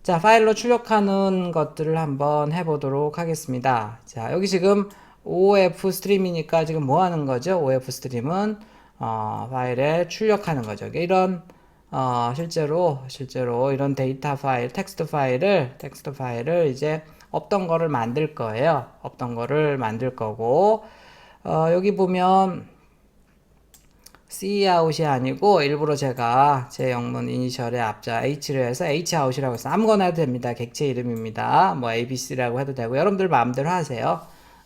자, 파일로 출력하는 것들을 한번 해보도록 하겠습니다. 자, 여기 지금 OF 스트림이니까 지금 뭐 하는 거죠? OF 스트림은 파일에 출력하는 거죠. 이런 실제로 이런 데이터 파일, 텍스트 파일을 이제 없던 거를 만들 거예요. 없던 거를 만들 거고, 여기 보면 cout이 아니고 일부러 제가 제 영문 이니셜의 앞자 h를 해서 hout이라고 해서 아무거나 해도 됩니다. 객체 이름입니다. 뭐 abc라고 해도 되고 여러분들 마음대로 하세요.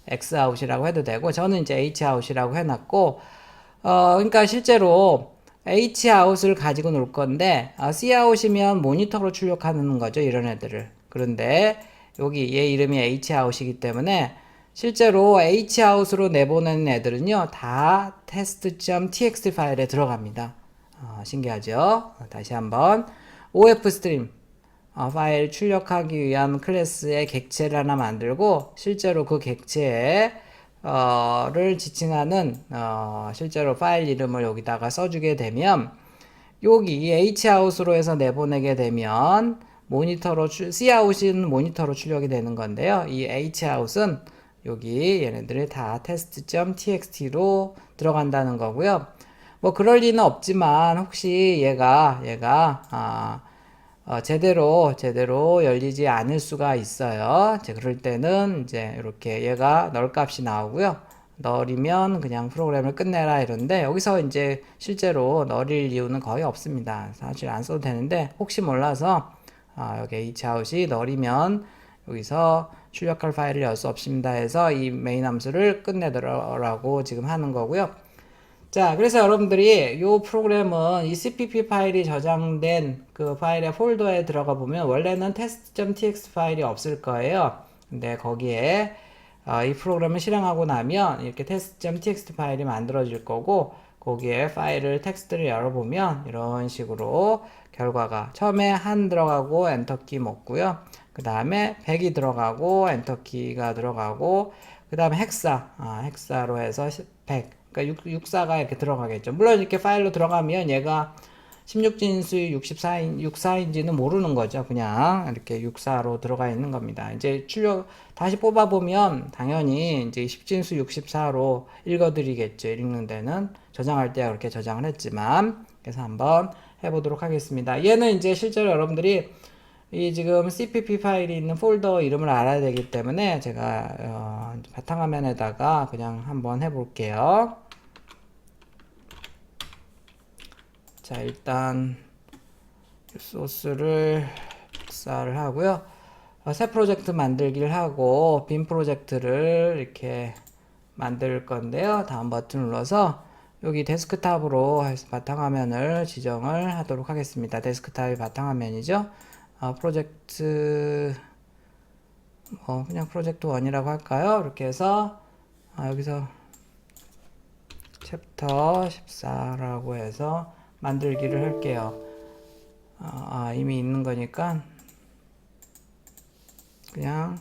xout이라고 해도 되고 저는 이제 hout이라고 해놨고 그러니까 실제로 hout을 가지고 놀 건데 cout이면 모니터로 출력하는 거죠. 이런 애들을. 그런데 여기 얘 이름이 hout이기 때문에 실제로 hout으로 내보내는 애들은요 다 test.txt 파일에 들어갑니다. 신기하죠? 다시 한번 of 스트림 파일 출력하기 위한 클래스의 객체를 하나 만들고 실제로 그 객체에 를 지칭하는 실제로 파일 이름을 여기다가 써주게 되면 여기 hout으로 해서 내보내게 되면 모니터로 cout은 모니터로 출력이 되는 건데요. 이 hout은 여기 얘네들이 다 test.txt로 들어간다는 거고요. 뭐 그럴 리는 없지만 혹시 얘가 제대로 열리지 않을 수가 있어요. 이제 그럴 때는 이제 이렇게 얘가 널 값이 나오고요. 널이면 그냥 프로그램을 끝내라 이런데 여기서 이제 실제로 널일 이유는 거의 없습니다. 사실 안 써도 되는데 혹시 몰라서 여기 hout이 널이면 여기서 출력할 파일을 열 수 없습니다 해서 이 메인 함수를 끝내더라고 지금 하는 거고요. 자, 그래서 여러분들이 이 프로그램은 이 cpp 파일이 저장된 그 파일의 폴더에 들어가 보면 원래는 test.txt 파일이 없을 거예요. 근데 거기에 이 프로그램을 실행하고 나면 이렇게 test.txt 파일이 만들어질 거고 거기에 파일을 텍스트를 열어보면 이런 식으로 결과가 처음에 한 들어가고 엔터키 먹고요. 그 다음에 100이 들어가고 엔터키가 들어가고 그 다음에 헥사로 해서 100 그러니까 64가 이렇게 들어가겠죠. 물론 이렇게 파일로 들어가면 얘가 16진수 64인지는 모르는 거죠. 그냥 이렇게 64로 들어가 있는 겁니다. 이제 다시 뽑아보면 당연히 이제 10진수 64로 읽어드리겠죠. 읽는 데는 저장할 때 그렇게 저장을 했지만 그래서 한번 해보도록 하겠습니다. 얘는 이제 실제로 여러분들이 이 지금 cpp 파일이 있는 폴더 이름을 알아야 되기 때문에 제가 바탕화면에다가 그냥 한번 해볼게요. 자, 일단 소스를 복사를 하고요. 새 프로젝트 만들기를 하고 빈 프로젝트를 이렇게 만들 건데요. 다음 버튼 눌러서 여기 데스크탑으로 해서 바탕화면을 지정을 하도록 하겠습니다. 데스크탑이 바탕화면이죠. 프로젝트 그냥 프로젝트 1이라고 할까요? 이렇게 해서 여기서 챕터 14라고 해서 만들기를 할게요. 이미 있는 거니까 그냥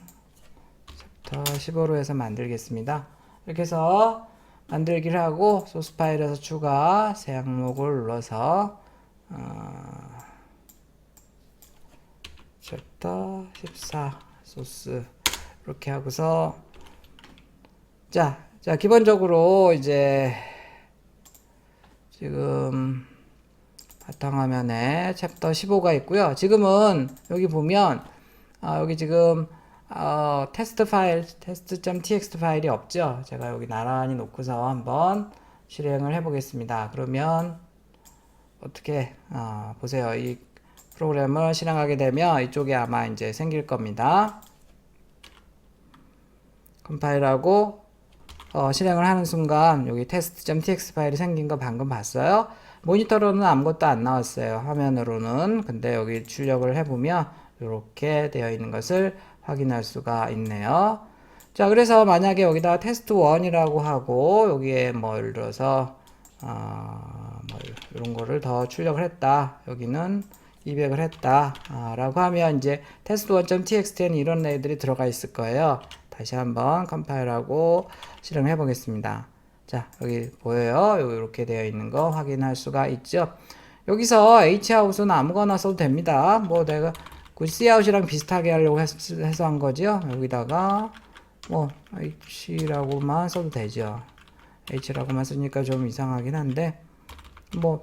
챕터 15로 해서 만들겠습니다. 이렇게 해서 만들기를 하고 소스 파일에서 추가 새 항목을 눌러서 챕터 14 소스 이렇게 하고서 자 기본적으로 이제 지금 바탕화면에 챕터 15가 있고요. 지금은 여기 보면 여기 지금 test.txt 파일이 없죠. 제가 여기 나란히 놓고서 한번 실행을 해 보겠습니다. 그러면 어떻게 보세요. 이 프로그램을 실행하게 되면 이쪽에 아마 이제 생길 겁니다. 컴파일하고 실행을 하는 순간 여기 test.txt 파일이 생긴 거 방금 봤어요? 모니터로는 아무것도 안 나왔어요. 화면으로는. 근데 여기 출력을 해보면 이렇게 되어 있는 것을 확인할 수가 있네요. 자, 그래서 만약에 여기다 테스트 1이라고 하고 여기에 뭐 예를 들어서 뭐 이런 거를 더 출력을 했다. 여기는 200을 했다. 라고 하면 이제 test1.txt에는 이런 애들이 들어가 있을 거예요. 다시 한번 컴파일하고 실행해 보겠습니다. 자, 여기 보여요? 이렇게 되어 있는 거 확인할 수가 있죠. 여기서 hout은 아무거나 써도 됩니다. 뭐 내가 그 Cout이랑 비슷하게 하려고 해서 한 거죠. 여기다가 뭐 H라고만 써도 되죠. H라고만 쓰니까 좀 이상하긴 한데 뭐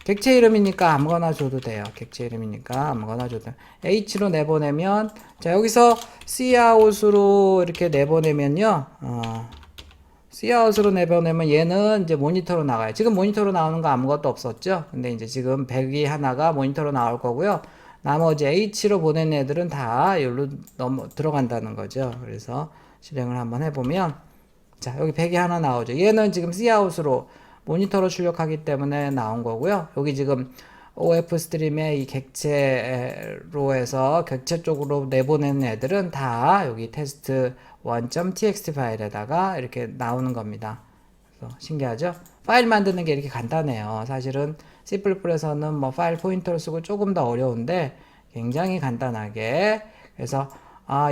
객체 이름이니까 아무거나 줘도 돼요. 객체 이름이니까 아무거나 줘도 돼요. H로 내보내면 자 여기서 Cout으로 이렇게 내보내면요. Cout으로 내보내면 얘는 이제 모니터로 나가요. 지금 모니터로 나오는 거 아무것도 없었죠. 근데 이제 지금 100이 하나가 모니터로 나올 거고요. 나머지 H로 보낸 애들은 다 여기로 들어간다는 거죠. 그래서 실행을 한번 해보면 자 여기 100이 하나 나오죠. 얘는 지금 Cout으로 모니터로 출력하기 때문에 나온 거고요. 여기 지금 OF 스트림의 이 객체로 해서 객체 쪽으로 내보내는 애들은 다 여기 test1.txt 파일에다가 이렇게 나오는 겁니다. 그래서 신기하죠? 파일 만드는 게 이렇게 간단해요. 사실은 C++에서는 뭐 파일 포인터를 쓰고 조금 더 어려운데 굉장히 간단하게 그래서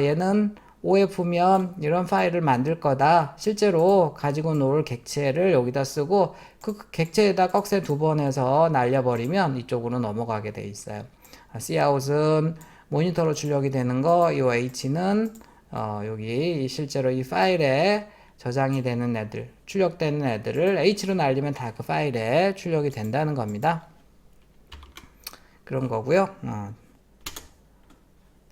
얘는 OF면 이런 파일을 만들 거다. 실제로 가지고 놀 객체를 여기다 쓰고 그 객체에다 꺽쇠 2번 해서 날려버리면 이쪽으로 넘어가게 돼 있어요. Cout은 모니터로 출력이 되는 거, 이 H는 여기 실제로 이 파일에 저장이 되는 애들, 출력되는 애들을 H로 날리면 다 그 파일에 출력이 된다는 겁니다. 그런 거고요.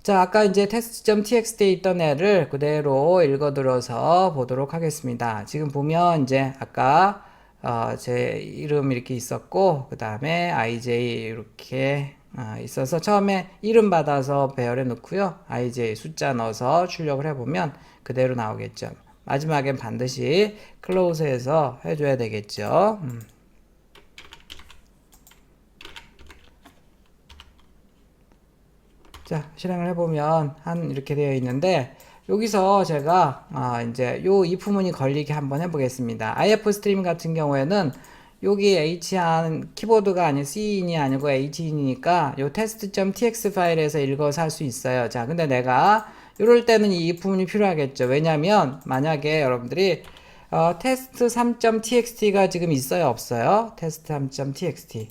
자, 아까 이제 test.txt에 있던 애를 그대로 읽어들어서 보도록 하겠습니다. 지금 보면 이제 아까 제 이름 이렇게 있었고 그 다음에 IJ 이렇게 있어서 처음에 이름 받아서 배열해 놓고요. IJ 숫자 넣어서 출력을 해보면 그대로 나오겠죠. 마지막엔 반드시 클로즈해서 해줘야 되겠죠. 자, 실행을 해보면 이렇게 되어 있는데 여기서 제가 이제 요 if문이 걸리게 한번 해보겠습니다. if 스트림 같은 경우에는 여기 h한 키보드가 아닌 cin이 아니고 hin이니까 요 test.txt 파일에서 읽어서 할 수 있어요. 자, 근데 내가 이럴 때는 이 if문이 필요하겠죠. 왜냐면 만약에 여러분들이 test 3.txt가 지금 있어요, 없어요? test 3.txt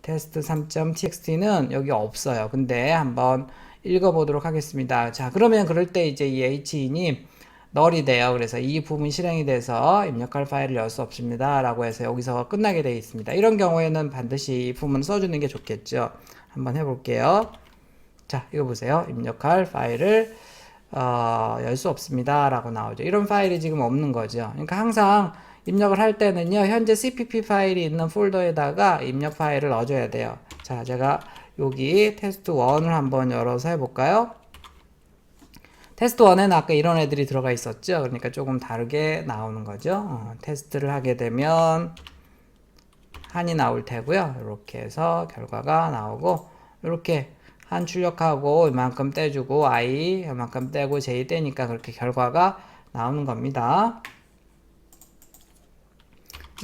테스트 3.txt는 여기 없어요. 근데 한번 읽어보도록 하겠습니다. 자, 그러면 그럴 때 이제 이 hin이 널이 돼요. 그래서 이 부분 실행이 돼서 입력할 파일을 열 수 없습니다. 라고 해서 여기서 끝나게 되어 있습니다. 이런 경우에는 반드시 이 부분 써주는 게 좋겠죠. 한번 해볼게요. 자, 이거 보세요. 입력할 파일을 열 수 없습니다. 라고 나오죠. 이런 파일이 지금 없는 거죠. 그러니까 항상 입력을 할 때는요, 현재 cpp 파일이 있는 폴더에다가 입력 파일을 넣어줘야 돼요. 자, 제가 여기 테스트 1을 한번 열어서 해볼까요? 테스트 1에는 아까 이런 애들이 들어가 있었죠. 그러니까 조금 다르게 나오는 거죠. 테스트를 하게 되면 한이 나올 테고요. 이렇게 해서 결과가 나오고, 이렇게 한 출력하고 이만큼 떼주고 I 이만큼 떼고 J 떼니까 그렇게 결과가 나오는 겁니다.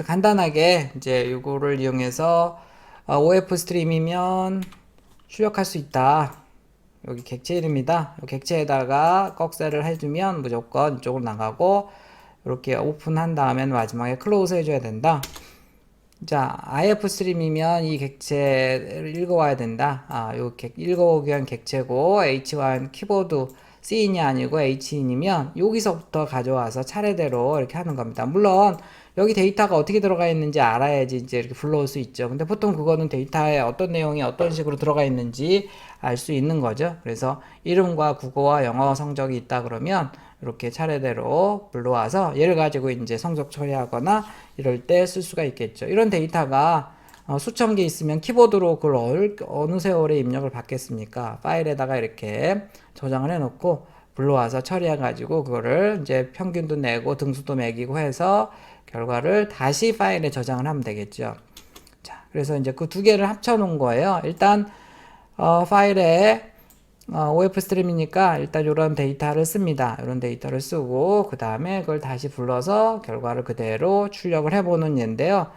간단하게 이제 이거를 이용해서 OF 스트림이면 출력할 수 있다. 여기 객체 이름이다. 객체에다가 꺽쇠를 해주면 무조건 이쪽으로 나가고 이렇게 오픈한 다음에 마지막에 클로즈 해줘야 된다. 자, IF 스트림이면 이 객체를 읽어와야 된다. 요 읽어오기 위한 객체고 H와 키보드 C인이 아니고 H인이면 여기서부터 가져와서 차례대로 이렇게 하는 겁니다. 물론 여기 데이터가 어떻게 들어가 있는지 알아야지 이제 이렇게 불러올 수 있죠. 근데 보통 그거는 데이터에 어떤 내용이 어떤 식으로 들어가 있는지 알 수 있는 거죠. 그래서 이름과 국어와 영어 성적이 있다 그러면 이렇게 차례대로 불러와서 얘를 가지고 이제 성적 처리하거나 이럴 때 쓸 수가 있겠죠. 이런 데이터가 수천 개 있으면 키보드로 그걸 어느 세월에 입력을 받겠습니까? 파일에다가 이렇게 저장을 해놓고 불러와서 처리해가지고 그거를 이제 평균도 내고 등수도 매기고 해서 결과를 다시 파일에 저장을 하면 되겠죠. 자, 그래서 이제 그 두 개를 합쳐 놓은 거예요. 일단 파일에 OF 스트림이니까 일단 이런 데이터를 씁니다. 이런 데이터를 쓰고 그 다음에 그걸 다시 불러서 결과를 그대로 출력을 해보는 예인데요.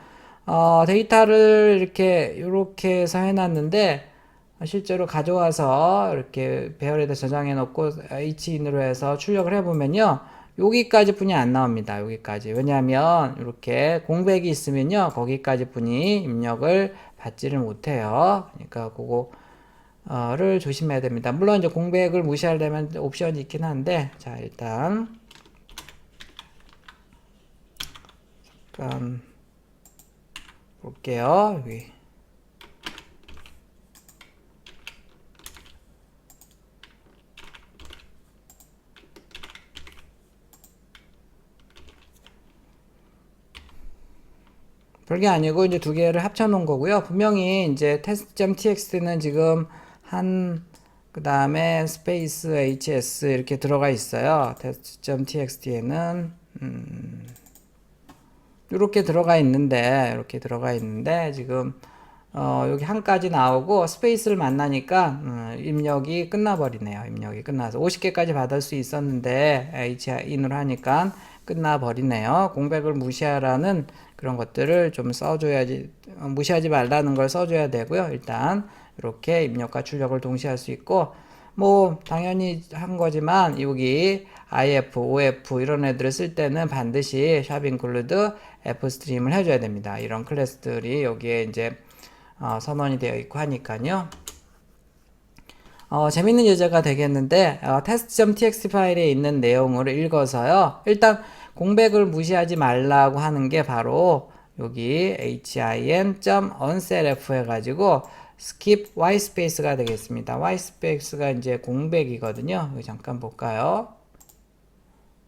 데이터를 이렇게 해서 해놨는데 실제로 가져와서 이렇게 배열에다 저장해 놓고 H인으로 해서 출력을 해보면요. 여기까지 뿐이 안 나옵니다. 여기까지. 왜냐하면 이렇게 공백이 있으면요. 거기까지 뿐이 입력을 받지를 못해요. 그러니까 그거 를 조심해야 됩니다. 물론 이제 공백을 무시하려면 옵션이 있긴 한데, 자, 일단, 잠깐 볼게요. 여기. 별게 아니고 이제 두 개를 합쳐 놓은 거고요. 분명히 이제 test.txt는 지금 그 다음에 스페이스 hs 이렇게 들어가 있어요. test.txt에는 이렇게 들어가 있는데 지금 여기 한까지 나오고 스페이스를 만나니까 입력이 끝나버리네요. 입력이 끝나서 50개까지 받을 수 있었는데 hin으로 하니까 끝나버리네요. 공백을 무시하라는 그런 것들을 좀 써줘야지, 무시하지 말라는 걸 써줘야 되고요. 일단 이렇게 입력과 출력을 동시에 할 수 있고, 뭐 당연히 한 거지만 여기 if, of 이런 애들을 쓸 때는 반드시 샵 include fstream을 해줘야 됩니다. 이런 클래스들이 여기에 이제 선언이 되어 있고 하니까요. 재밌는 예제가 되겠는데 test.txt 파일에 있는 내용을 읽어서요. 일단 공백을 무시하지 말라고 하는 게 바로 여기 hin.unself 해가지고 skip whitespace가 되겠습니다. whitespace가 이제 공백이거든요. 여기 잠깐 볼까요?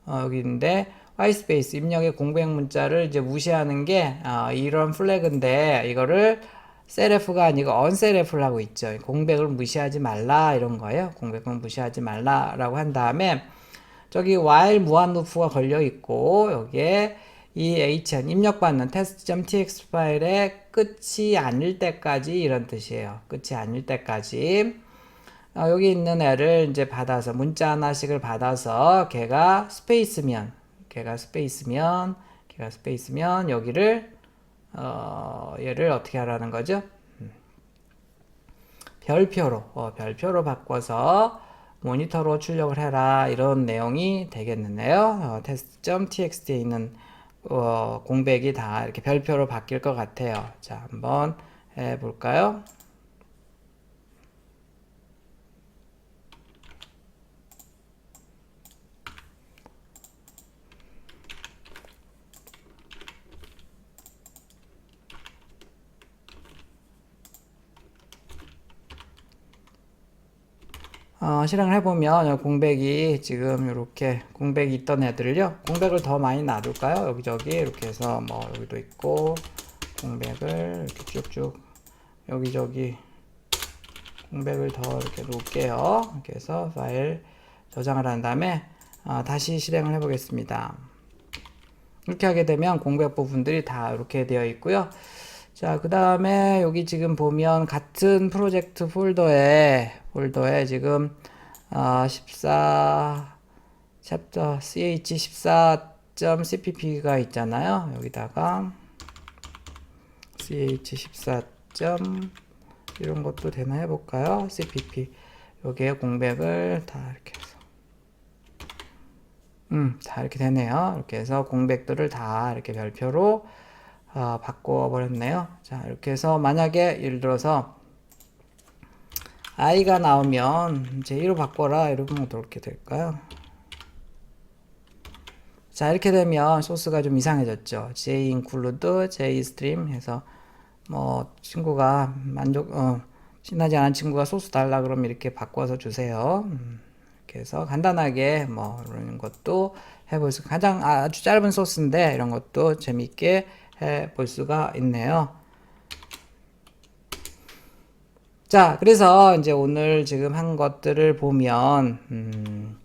여기 있는데 whitespace 입력의 공백 문자를 이제 무시하는 게 이런 플래그인데 이거를 self가 아니고 unself를 하고 있죠. 공백을 무시하지 말라 이런 거예요. 공백을 무시하지 말라라고 한 다음에 저기 while 무한 루프가 걸려 있고 여기에 이 hn 입력받는 test.txt 파일의 끝이 아닐 때까지 이런 뜻이에요. 끝이 아닐 때까지 여기 있는 애를 이제 받아서 문자 하나씩을 받아서 걔가 스페이스면 여기를 얘를 어떻게 하라는 거죠? 별표로 바꿔서 모니터로 출력을 해라 이런 내용이 되겠는데요. test.txt에 있는 공백이 다 이렇게 별표로 바뀔 것 같아요. 자, 한번 해볼까요? 실행을 해보면 공백이 지금 이렇게 공백이 있던 애들을요, 공백을 더 많이 놔둘까요? 여기저기 이렇게 해서 뭐 여기도 있고 공백을 이렇게 쭉쭉 여기저기 공백을 더 이렇게 놓을게요. 이렇게 해서 파일 저장을 한 다음에 다시 실행을 해보겠습니다. 이렇게 하게 되면 공백 부분들이 다 이렇게 되어 있고요. 자, 그 다음에 여기 지금 보면 같은 프로젝트 폴더에 지금 14 챕터 ch14.cpp가 있잖아요. 여기다가 ch14. 이런 것도 되나 해볼까요? cpp 여기에 공백을 다 이렇게 해서 다 이렇게 되네요. 이렇게 해서 공백들을 다 이렇게 별표로 바꿔버렸네요. 자, 이렇게 해서 만약에 예를 들어서 i가 나오면 j2로 바꿔라 이러면 어떻게 될까요? 자, 이렇게 되면 소스가 좀 이상해졌죠. j include j stream 해서 뭐 친구가 신나지 않은 친구가 소스 달라 그러면 이렇게 바꿔서 주세요. 이렇게 해서 간단하게 뭐 이런 것도 해볼 수, 가장 아주 짧은 소스인데 이런 것도 재미있게 해볼 수가 있네요. 자, 그래서 이제 오늘 지금 한 것들을 보면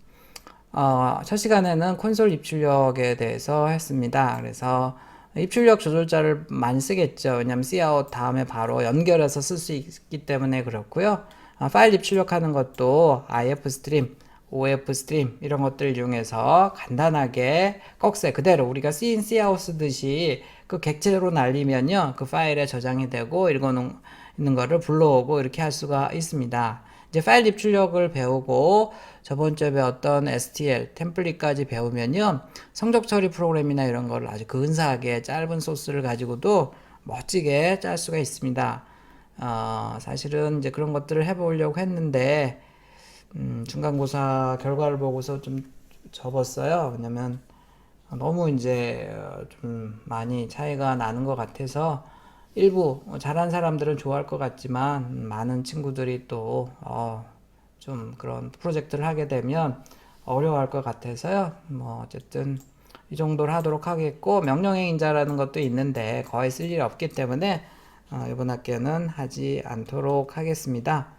첫 시간에는 콘솔 입출력에 대해서 했습니다. 그래서 입출력 조절자를 많이 쓰겠죠. 왜냐면 cout 다음에 바로 연결해서 쓸 수 있기 때문에 그렇고요. 파일 입출력하는 것도 ifstream, ofstream 이런 것들을 이용해서 간단하게 꺽쇠 그대로 우리가 cin, cout 쓰듯이 그 객체로 날리면요, 그 파일에 저장이 되고 읽어놓는 거를 불러오고 이렇게 할 수가 있습니다. 이제 파일 입출력을 배우고 저번 주에 배웠던 STL, 템플릿까지 배우면요, 성적 처리 프로그램이나 이런 걸 아주 근사하게 짧은 소스를 가지고도 멋지게 짤 수가 있습니다. 사실은 이제 그런 것들을 해보려고 했는데, 중간고사 결과를 보고서 좀 접었어요. 왜냐면 너무 이제 좀 많이 차이가 나는 것 같아서 일부 잘한 사람들은 좋아할 것 같지만 많은 친구들이 또 좀 그런 프로젝트를 하게 되면 어려워할 것 같아서요. 뭐 어쨌든 이 정도로 하도록 하겠고, 명령행위자라는 것도 있는데 거의 쓸 일이 없기 때문에 이번 학기에는 하지 않도록 하겠습니다.